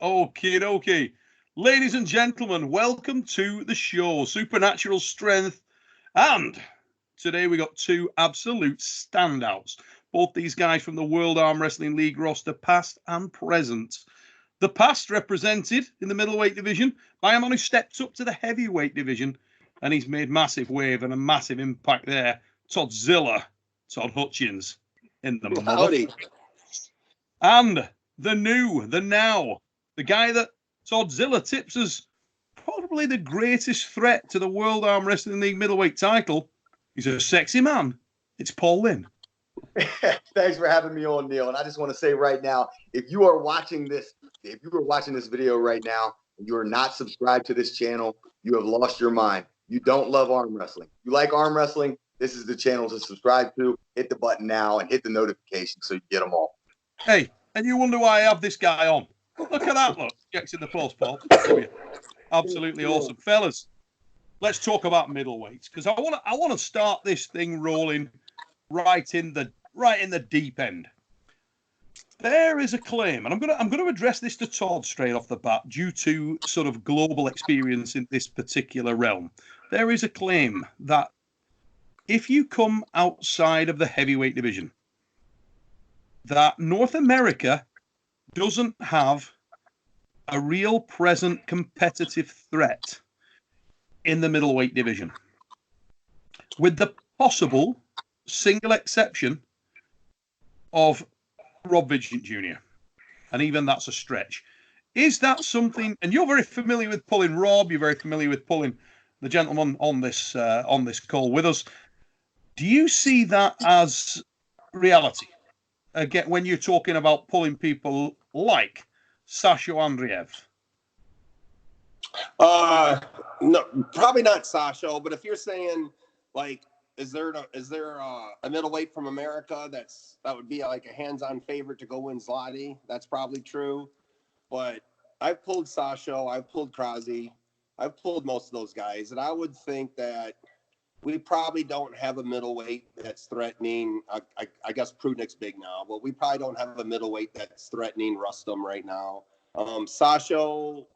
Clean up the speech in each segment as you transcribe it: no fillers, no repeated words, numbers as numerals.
Okie dokie. Ladies and gentlemen, welcome to the show, Supernatural Strength. And today we got two absolute standouts. Both these guys from the World Arm Wrestling League roster, past and present. The past represented in the middleweight division by a man who stepped up to the heavyweight division, and he's made massive wave and a massive impact there. Toddzilla, Todd Hutchings in the mother. And the now, the guy that Toddzilla tips as probably the greatest threat to the World Arm Wrestling League middleweight title. He's a sexy man. It's Paul Linn. Thanks for having me on, Neil. And I just want to say right now, if you are watching this video right now, and you are not subscribed to this channel, you have lost your mind. You don't love arm wrestling. You like arm wrestling, this is the channel to subscribe to. Hit the button now and hit the notification so you get them all. Hey, and you wonder why I have this guy on. Look at that, look. Checks in the post, Paul. Absolutely awesome. Fellas, let's talk about middleweights, because I want to start this thing rolling right in the deep end. There is a claim, and I'm going to address this to Todd straight off the bat due to sort of global experience in this particular realm. There is a claim that if you come outside of the heavyweight division, that North America doesn't have a real present competitive threat in the middleweight division, with the possible single exception of Rob Vigeant Jr. And even that's a stretch. Is that something, and you're very familiar with pulling Rob, you're very familiar with pulling the gentleman on this call with us. Do you see that as reality? Again, when you're talking about pulling people like Sasho Andreev? No, probably not Sasho, but if you're saying, like, is there a middleweight from America that would be like a hands-on favorite to go win Zloty? That's probably true. But I've pulled Sasho, I've pulled Krause, I've pulled most of those guys, and I would think that we probably don't have a middleweight that's threatening. I guess Prudnick's big now, but we probably don't have a middleweight that's threatening Rustum right now. Sasho,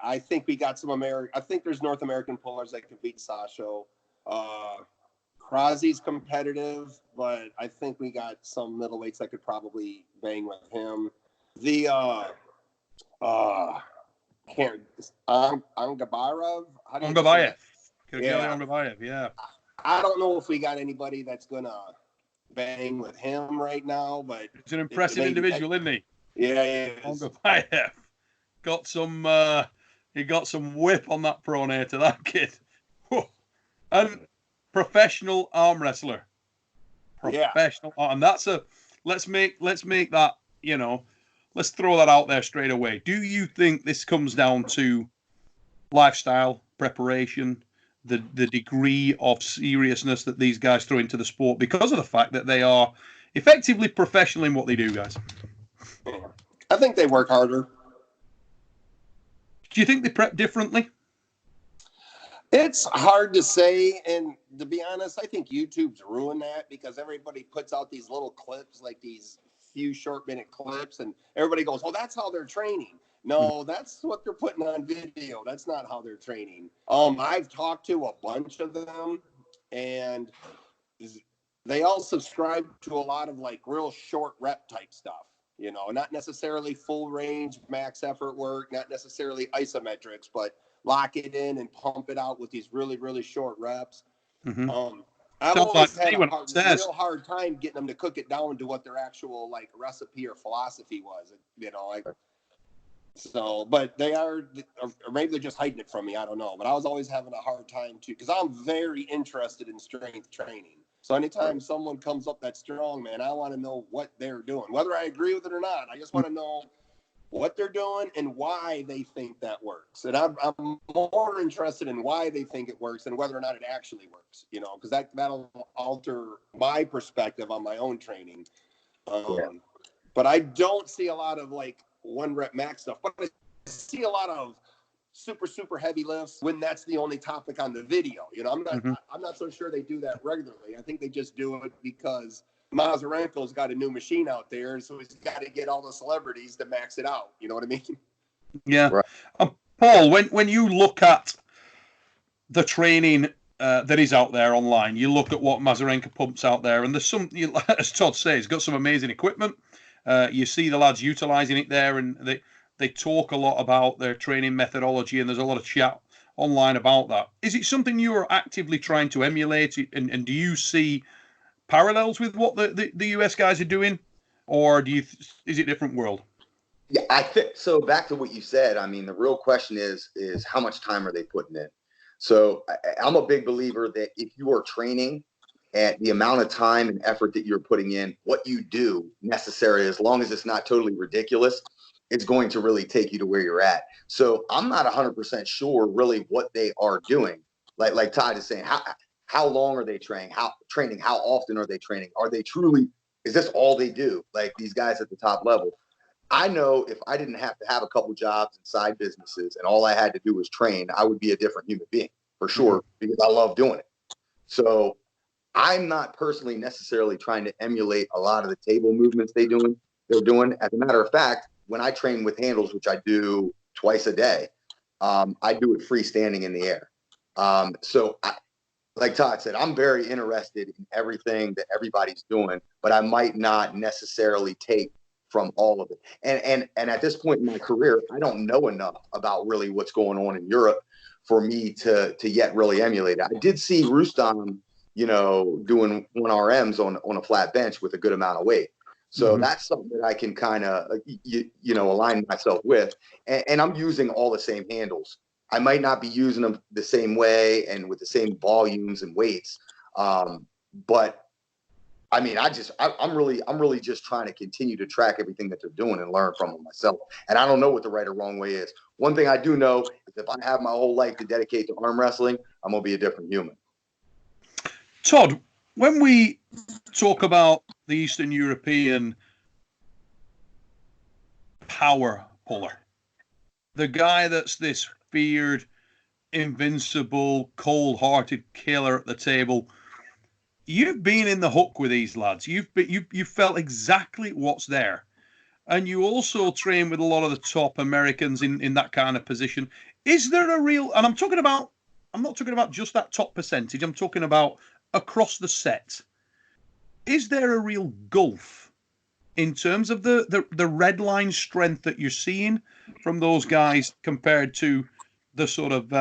I think we got some I think there's North American pullers that can beat Sasho. Krause's competitive, but I think we got some middleweights that could probably bang with him. The Angabayev. Yeah. I don't know if we got anybody that's gonna bang with him right now, but he's an impressive individual, isn't he? Yeah, Angabayev got some. He got some whip on that pronator, that kid. Whoa. And professional arm wrestler. Professional, and that's a. Let's make that. Let's throw that out there straight away. Do you think this comes down to lifestyle, preparation, the degree of seriousness that these guys throw into the sport because of the fact that they are effectively professional in what they do, guys? I think they work harder. Do you think they prep differently? It's hard to say, and to be honest, I think YouTube's ruined that because everybody puts out these little clips, like these few short-minute clips, and everybody goes, "Oh, that's how they're training." No, that's what they're putting on video. That's not how they're training. I've talked to a bunch of them, and they all subscribe to a lot of like real short rep type stuff. Not necessarily full range max effort work, not necessarily isometrics, but lock it in and pump it out with these really, really short reps. Mm-hmm. I've always had a real hard time getting them to cook it down to what their actual like recipe or philosophy was. So, but they are, or maybe they're just hiding it from me. I don't know. But I was always having a hard time too, because I'm very interested in strength training. So anytime someone comes up that's strong, man, I want to know what they're doing, whether I agree with it or not. I just want to know what they're doing and why they think that works. And I'm more interested in why they think it works than whether or not it actually works, because that'll alter my perspective on my own training. But I don't see a lot of like one rep max stuff, but I see a lot of super heavy lifts when that's the only topic on the video. I'm not so sure they do that regularly. I think they just do it because Mazurenko's got a new machine out there, so he's got to get all the celebrities to max it out. You know what I mean? Yeah. Right. Paul, when you look at the training that is out there online, you look at what Mazarenka pumps out there, and there's some, as Todd says, got some amazing equipment. You see the lads utilizing it there, and they talk a lot about their training methodology, and there's a lot of chat online about that. Is it something you are actively trying to emulate, and do you see parallels with what the US guys are doing, or is it a different world? Yeah, I think so. Back to what you said. I mean, the real question is how much time are they putting in? So I'm a big believer that if you are training at the amount of time and effort that you're putting in, what you do necessarily, as long as it's not totally ridiculous, it's going to really take you to where you're at. So I'm not 100% sure really what they are doing. Like Todd is saying, how long are they training? How often are they training? Are they truly, is this all they do? Like these guys at the top level. I know if I didn't have to have a couple jobs and side businesses and all I had to do was train, I would be a different human being for sure, because I love doing it. So I'm not personally necessarily trying to emulate a lot of the table movements they're doing. As a matter of fact, when I train with handles, which I do twice a day, I do it freestanding in the air. Like Todd said, I'm very interested in everything that everybody's doing, but I might not necessarily take from all of it. And at this point in my career, I don't know enough about really what's going on in Europe for me to yet really emulate it. I did see Rustam, doing 1RMs on a flat bench with a good amount of weight. So that's something that I can kind of, align myself with. And I'm using all the same handles. I might not be using them the same way and with the same volumes and weights. But I mean, I'm really just trying to continue to track everything that they're doing and learn from them myself. And I don't know what the right or wrong way is. One thing I do know is if I have my whole life to dedicate to arm wrestling, I'm going to be a different human. Todd, when we talk about the Eastern European power puller, the guy that's this feared, invincible, cold-hearted killer at the table, you've been in the hook with these lads. You felt exactly what's there, and you also train with a lot of the top Americans in that kind of position. Is there a real? And I'm not talking about just that top percentage. I'm talking about across the set. Is there a real gulf in terms of the red line strength that you're seeing from those guys compared to the sort of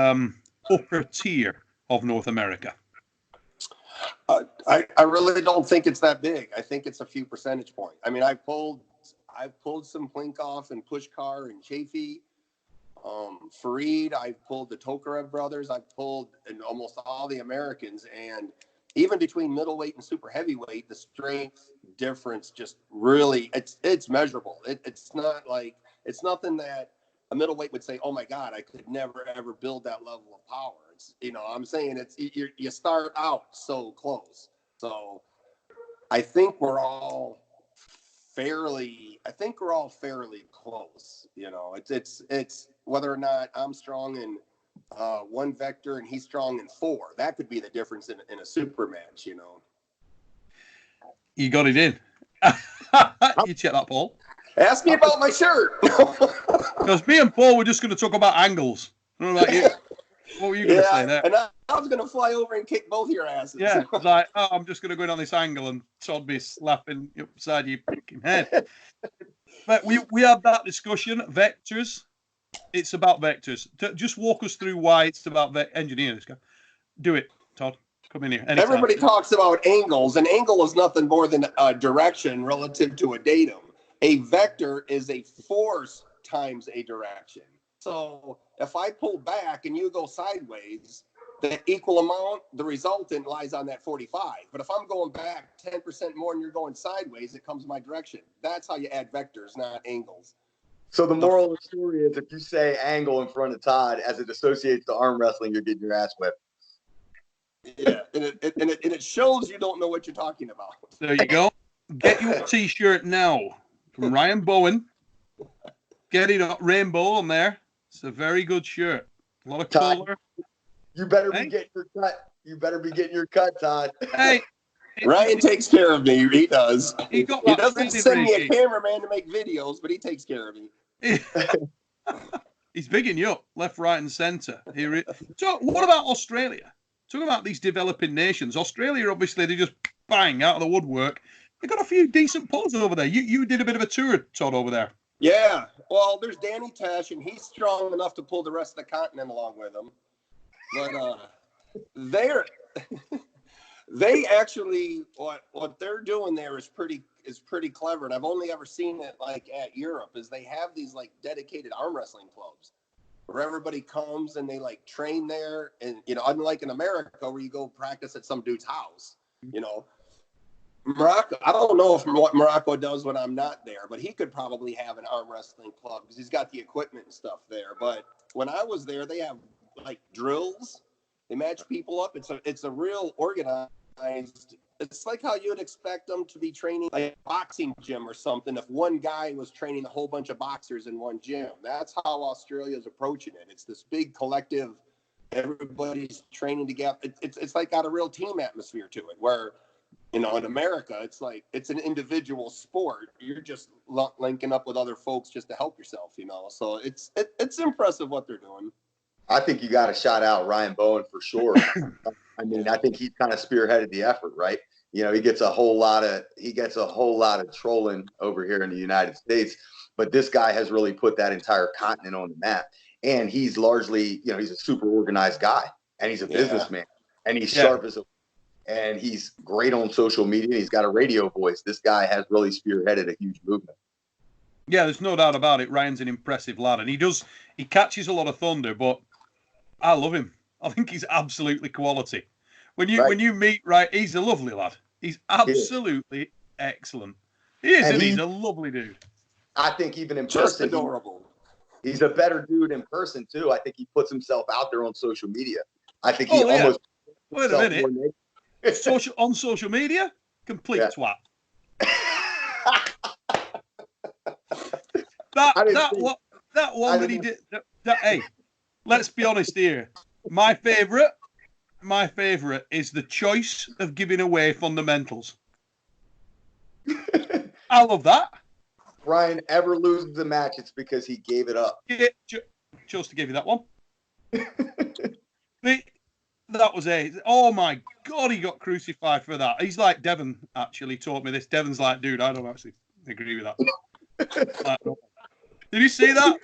upper tier of North America? I really don't think it's that big. I think it's a few percentage points. I mean, I've pulled some Plinkoff and Pushkar and Chafee, Farid. I've pulled the Tokarev brothers. I've pulled almost all the Americans, and even between middleweight and super heavyweight, the strength difference just really it's measurable. It's nothing that a middleweight would say, "Oh my God, I could never ever build that level of power." I'm saying you start out so close. So I think we're all fairly close. It's whether or not I'm strong in one vector and he's strong in four. That could be the difference in a super match. You got it in. You check that, Paul. Ask me about my shirt. Because me and Paul were just going to talk about angles. I don't know about you. What were you going to say there? And I was going to fly over and kick both your asses. Yeah, it's like, I'm just going to go in on this angle and Todd be slapping upside your head. But we had that discussion. Vectors. It's about vectors. Just walk us through why it's about engineering this guy. Do it, Todd. Come in here. Anytime. Everybody talks about angles. An angle is nothing more than a direction relative to a datum. A vector is a force times a direction. So if I pull back and you go sideways, the equal amount, the resultant lies on that 45. But if I'm going back 10% more and you're going sideways, it comes my direction. That's how you add vectors, not angles. So the moral of the story is if you say angle in front of Todd as it associates to arm wrestling, you're getting your ass whipped. Yeah, and it shows you don't know what you're talking about. There you go. Get your T-shirt now from Ryan Bowen. Get it up, rainbow on there. It's a very good shirt. A lot of color. You better be getting your cut. You better be getting your cut, Todd. Hey, Ryan takes care of me. He does. He doesn't send me a cameraman to make videos, but he takes care of me. He's bigging you up, left, right, and centre. So, what about Australia? Talking about these developing nations. Australia, obviously, they just bang out of the woodwork. They got a few decent pullers over there. You did a bit of a tour, Todd, over there. Yeah. Well, there's Danny Tesh, and he's strong enough to pull the rest of the continent along with him. But they actually what they're doing there is pretty clever, and I've only ever seen it like at Europe. Is they have these like dedicated arm wrestling clubs where everybody comes and they like train there, and unlike in America where you go practice at some dude's house, Morocco. I don't know what Morocco does when I'm not there, but he could probably have an arm wrestling club because he's got the equipment and stuff there. But when I was there, they have like drills. They match people up. It's a real organized. It's like how you'd expect them to be training like a boxing gym or something. If one guy was training a whole bunch of boxers in one gym, that's how Australia's approaching it. It's this big collective. Everybody's training together. It's like got a real team atmosphere to it. Where in America, it's like it's an individual sport. You're just linking up with other folks just to help yourself. So it's impressive what they're doing. I think you got to shout out Ryan Bowen for sure. I mean, I think he's kind of spearheaded the effort, right? He gets a whole lot of trolling over here in the United States, but this guy has really put that entire continent on the map. And he's largely, he's a super organized guy, and he's a businessman, and he's sharp as a, and he's great on social media. He's got a radio voice. This guy has really spearheaded a huge movement. Yeah, there's no doubt about it. Ryan's an impressive lad, and he catches a lot of thunder, but I love him. I think he's absolutely quality. When you meet, he's a lovely lad. He's absolutely excellent. He is, and he's a lovely dude. I think even in just person, adorable. He's a better dude in person too. I think he puts himself out there on social media. I think he almost. Wait a minute. On social media, complete twat. That one that he did. Hey, let's be honest here. My favorite is the choice of giving away fundamentals. I love that. Brian ever loses a match, it's because he gave it up. Chose to give you that one. That was oh my God, he got crucified for that. He's like Devon actually taught me this. Devon's like, dude, I don't actually agree with that. Did you see that?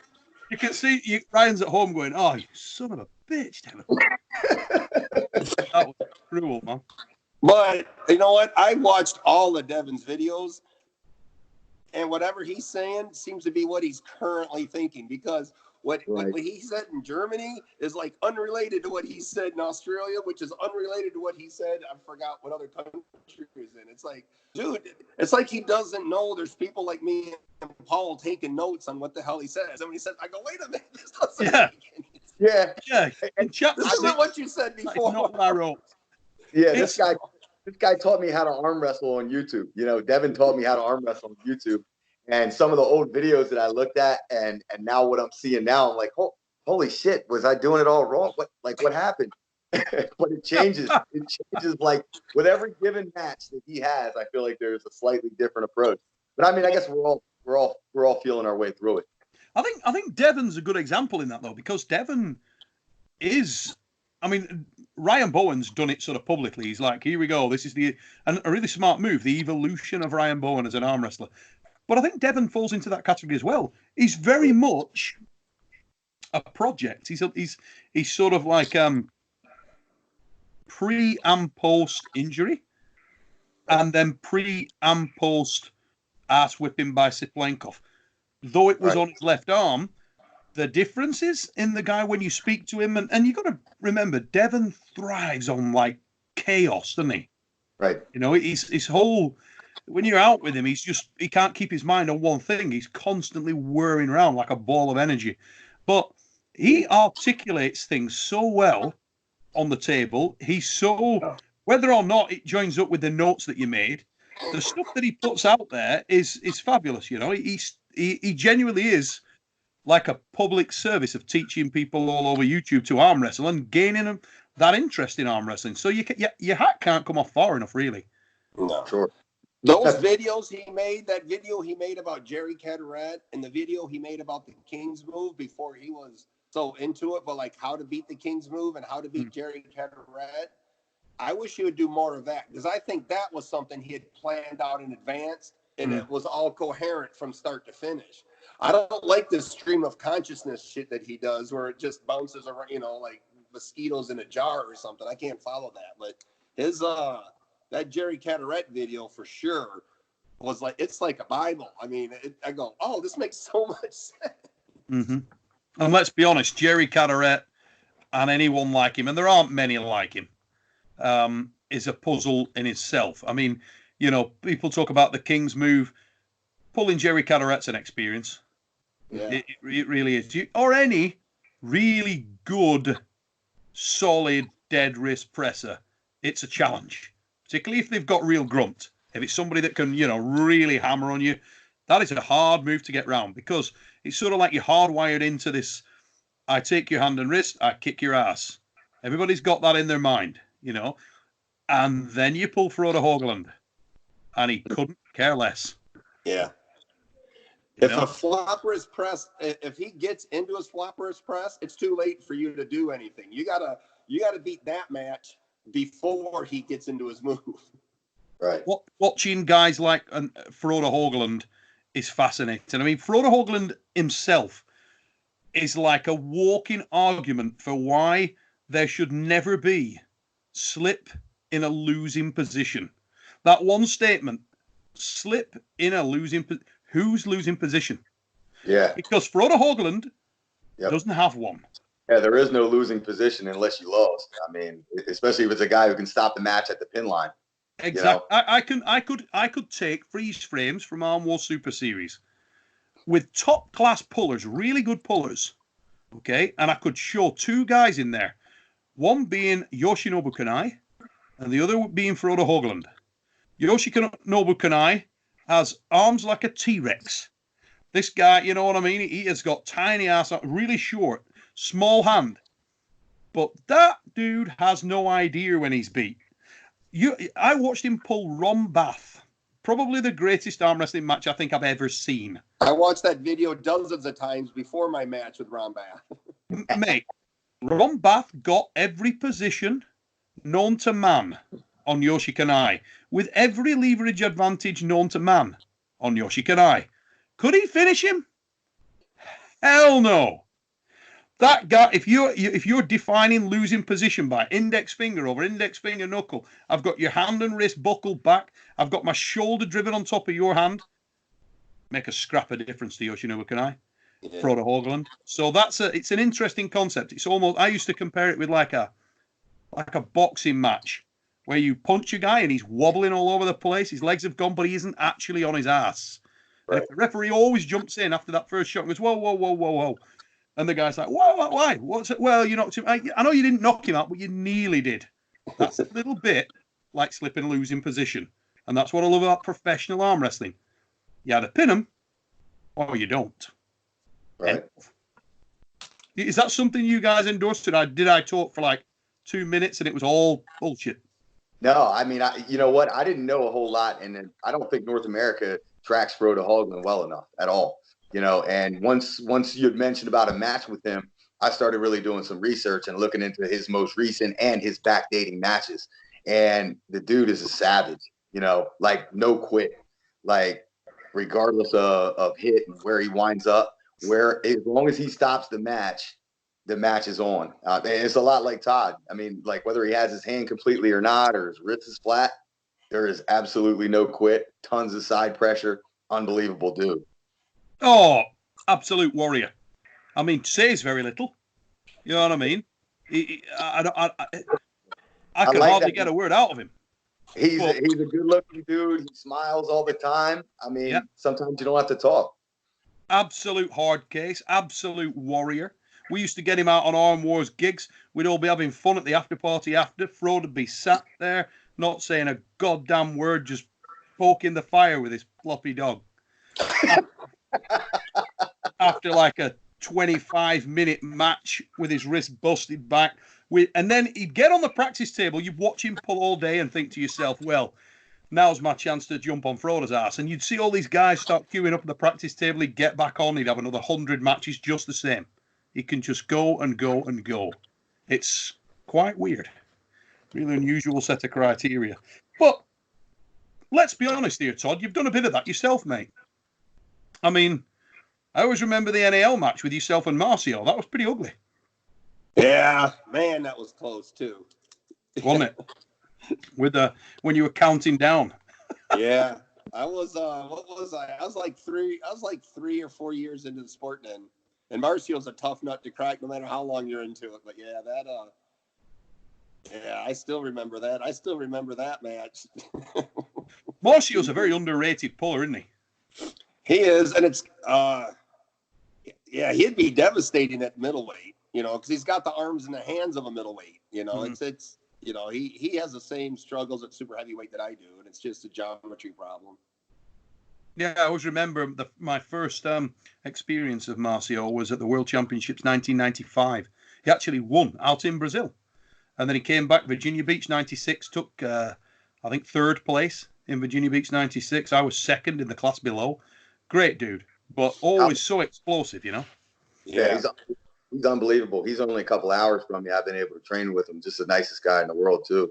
You can see Ryan's at home going, oh, you son of a bitch, Devon. That was cruel, man. But you know what? I watched all of Devon's videos, and whatever he's saying seems to be what he's currently thinking, because what he said in Germany is like unrelated to what he said in Australia, which is unrelated to what he said. I forgot what other country he was in. It's like, dude, it's like he doesn't know there's people like me and Paul taking notes on what the hell he says. And when he says, I go, wait a minute, this doesn't make any sense. Yeah. And this isn't what you said before. Not what I wrote. Yeah, this guy taught me how to arm wrestle on YouTube. Devon taught me how to arm wrestle on YouTube. And some of the old videos that I looked at and now what I'm seeing now, I'm like, holy shit, was I doing it all wrong? What happened? But it changes. It changes like with every given match that he has. I feel like there's a slightly different approach. But I mean, I guess we're all feeling our way through it. I think Devon's a good example in that though, because Devon is, I mean, Ryan Bowen's done it sort of publicly. He's like, here we go. This is a really smart move, the evolution of Ryan Bowen as an arm wrestler. But I think Devon falls into that category as well. He's very much a project. He's sort of like pre and post injury, and then pre and post ass whipping by Siplenkov. Though it was on his left arm, the differences in the guy when you speak to him, and you got to remember, Devon thrives on like chaos, doesn't he? Right. His whole. When you're out with him, he can't keep his mind on one thing. He's constantly whirring around like a ball of energy. But he articulates things so well on the table. Whether or not it joins up with the notes that you made, the stuff that he puts out there is fabulous. He genuinely is like a public service of teaching people all over YouTube to arm wrestle and gaining them that interest in arm wrestling. So your hat can't come off far enough, really. No, sure. Those videos he made, that video he made about Jerry Cadorette and the video he made about the King's move before he was so into it, but like how to beat the King's move and how to beat Jerry Cadorette. I wish he would do more of that, because I think that was something he had planned out in advance, and it was all coherent from start to finish. I don't like this stream of consciousness shit that he does where it just bounces around, you know, like mosquitoes in a jar or something. I can't follow that. But his that Jerry Cadorette video for sure was like, it's like a Bible. I mean, I go, oh, this makes so much sense. And let's be honest, Jerry Cadorette and anyone like him, and there aren't many like him, is a puzzle in itself. I mean, you know, people talk about the King's move. Pulling Jerry Cadorette's an experience. Yeah. It really is. Or any really good, solid, dead wrist presser. It's a challenge, particularly if they've got real grunt. If it's somebody that can, you know, really hammer on you, that is a hard move to get round, because it's sort of like you're hardwired into this. I take your hand and wrist, I kick your ass. Everybody's got that in their mind, you know. And then you pull Froda Hoagland, and he couldn't care less. Yeah. If a flop wrist press, if he gets into his flop wrist press, it's too late for you to do anything. You gotta beat that match before he gets into his move. Right. Watching guys like Froda Hoagland is fascinating. I mean, Froda Hoagland himself is like a walking argument for why there should never be slip in a losing position. That one statement, slip in a losing position. Who's losing position? Yeah. Because Froda Hoagland doesn't have one. Yeah, there is no losing position unless you lost. I mean, especially if it's a guy who can stop the match at the pin line. Exactly. You know? I could take freeze frames from Arm War Super Series with top class pullers, really good pullers. Okay, and I could show two guys in there, one being Yoshinobu Kanai, and the other being Froda Hoagland. Yoshinobu Kanai has arms like a T-Rex. This guy, you know what I mean? He has got tiny ass, really short, small hand. But that dude has no idea when he's beat. I watched him pull Ron Bath, probably the greatest arm wrestling match I think I've ever seen. I watched that video dozens of times before my match with Ron Bath. Mate, Ron Bath got every position known to man on Yoshi Kanai, with every leverage advantage known to man on Yoshi Kanai. Could he finish him? Hell no. That guy, if you're defining losing position by index finger over index finger knuckle, I've got your hand and wrist buckled back, I've got my shoulder driven on top of your hand, make a scrap of difference to Yoshinobu Kanai, Froda Hoagland. So it's an interesting concept. It's almost, I used to compare it with like a boxing match, where you punch a guy and he's wobbling all over the place. His legs have gone, but he isn't actually on his ass. Right. And if the referee always jumps in after that first shot and goes, whoa, whoa, whoa, whoa, whoa. And the guy's like, whoa, why? What's it? Well, you knocked him. I know you didn't knock him out, but you nearly did. That's a little bit like slipping a losing position. And that's what I love about professional arm wrestling. You either pin him or you don't. Right. And is that something you guys endorsed? Did I talk for like 2 minutes and it was all bullshit? No, I mean, you know what? I didn't know a whole lot, and I don't think North America tracks Froda Hoagland well enough at all. You know, and once you had mentioned about a match with him, I started really doing some research and looking into his most recent and his backdating matches. And the dude is a savage, you know, like no quit, like regardless of hit and where he winds up, as long as he stops the match is on. And it's a lot like Todd. I mean, like whether he has his hand completely or not, or his wrist is flat, there is absolutely no quit. Tons of side pressure. Unbelievable dude. Oh, absolute warrior. I mean, says very little. You know what I mean? I can hardly get a word out of him. He's a good-looking dude. He smiles all the time. I mean, Sometimes you don't have to talk. Absolute hard case. Absolute warrior. We used to get him out on Arm Wars gigs. We'd all be having fun at the after party after. Froda would be sat there, not saying a goddamn word, just poking the fire with his floppy dog. After like a 25-minute match with his wrist busted back. And then he'd get on the practice table. You'd watch him pull all day and think to yourself, well, now's my chance to jump on Froda's ass. And you'd see all these guys start queuing up at the practice table. He'd get back on. He'd have another 100 matches just the same. He can just go and go and go. It's quite weird. Really unusual set of criteria. But let's be honest here, Todd. You've done a bit of that yourself, mate. I mean, I always remember the NAL match with yourself and Marcio. That was pretty ugly. Yeah, man, that was close too. Wasn't it? When you were counting down. Yeah. I was what was I? I was like 3 or 4 years into the sport then. And Marcio's a tough nut to crack no matter how long you're into it. But yeah, I still remember that. I still remember that match. Marcio's a very underrated puller, isn't he? He is, and it's he'd be devastating at middleweight, because he's got the arms and the hands of a middleweight. It's he has the same struggles at super heavyweight that I do, and it's just a geometry problem. Yeah, I always remember my first experience of Marcio was at the World Championships 1995. He actually won out in Brazil. And then he came back, Virginia Beach 96, took, I think, 3rd place in Virginia Beach 96. I was 2nd in the class below. Great dude, but always so explosive, Yeah, he's unbelievable. He's only a couple hours from me. I've been able to train with him. Just the nicest guy in the world, too.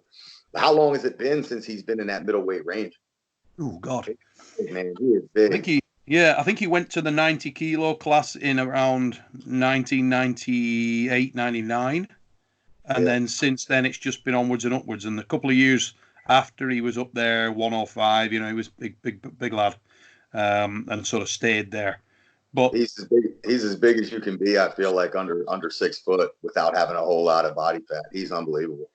How long has it been since he's been in that middleweight range? Oh, God. Man, he is big. I think he went to the 90 kilo class in around 1998, 99. And then since then, it's just been onwards and upwards. And a couple of years after he was up there, 105, he was big lad, and sort of stayed there. But he's as big as you can be. I feel like under 6 foot without having a whole lot of body fat. He's unbelievable.